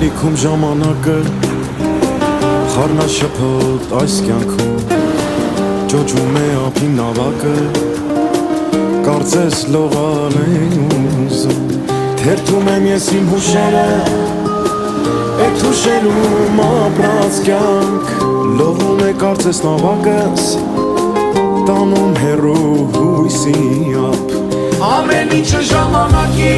Հելիքում ժամանակը խառնաշփոթ այս կյանքում ջոջում է ափին նավակը կարծես լողալ են ուզում թերթում եմ ես իմ հուշերը Էդ հուշերում ապրած կյանք լողում է կարծես նավակս տանում հեռու հույսի ափ Ամեն ինչը ժամանակի